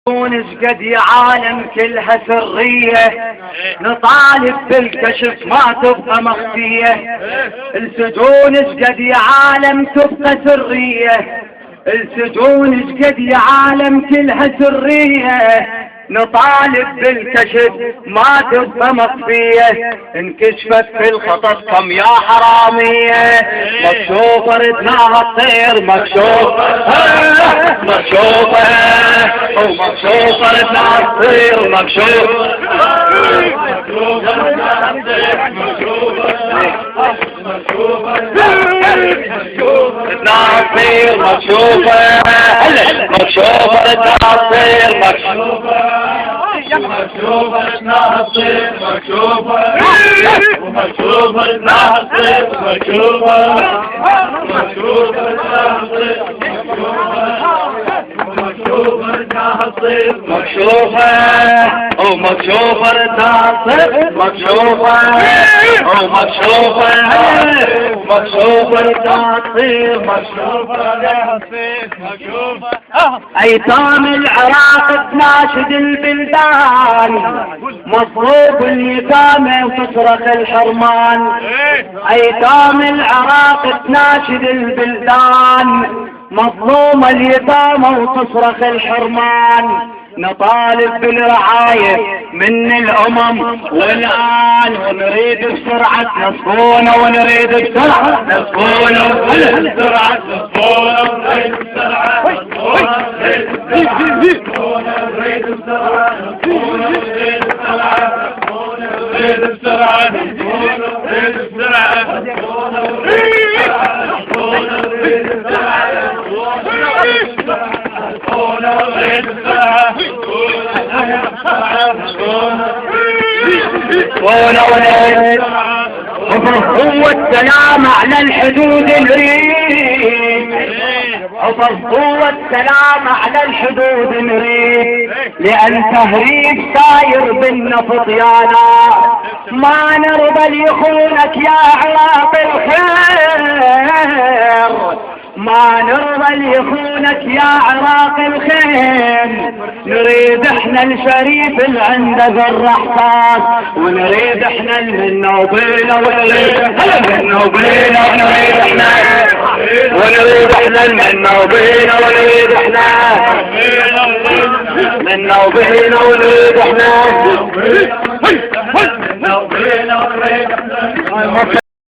تونس قد عالم كلها سرية، نطالب بالكشف ما تبقى مخفية. السجون قد عالم تبقى سرية، السجون قد عالم كلها سرية، نطالب بالكشف ما تبقى مخفية. انكشفت في الخطط كم يا حرامية، مكشوفة ردناها الطير مكشوفة مكشوفة ومكشوفة ردناها الطير مكشوفة ردناها الطير مكشوفة مكشوفة ردناها الطير مكشوفة مكشوفة ردناها الطير مكشوفة ومكشوفة ردناها الطير مكشوفة مكشوفة ردناها الطير مكشوفة ردناها الطير مكشوفة ومكشوفة ردناها الطير مكشوفة ومكشوفة مكشوفة ردناها الطير مكشوفة. أيتام العراق تناشد البلدان، مطلوب اليتامى وتصرخ الحرمان. أيتام العراق تناشد البلدان، مظلوم اليتامى وتصرخ الحرمان. نطالب بالرعاية من الأمم والآن، ونريد بسرعة نصفونا ونريد بسرعة نصفونا بسرعة نصفونا ونريد بسرعة نريد بسرعة نريد بسرعة نريد هو السلام على الحدود نريد، هو السلام على الحدود نريد، لأن تهريب ساير بالنفط يانا، ما نرضى ليخونك يا عراق الخير، ما نرضى ليخونك يا عراق الخير. نريد احنا الشريف اللي عنده ذر احساس، ونريد احنا المنا وبينا، ونريد المنا وبينا، ونريد احنا المنا وبينا، ونريد احنا منا وبينا، ونريد احنا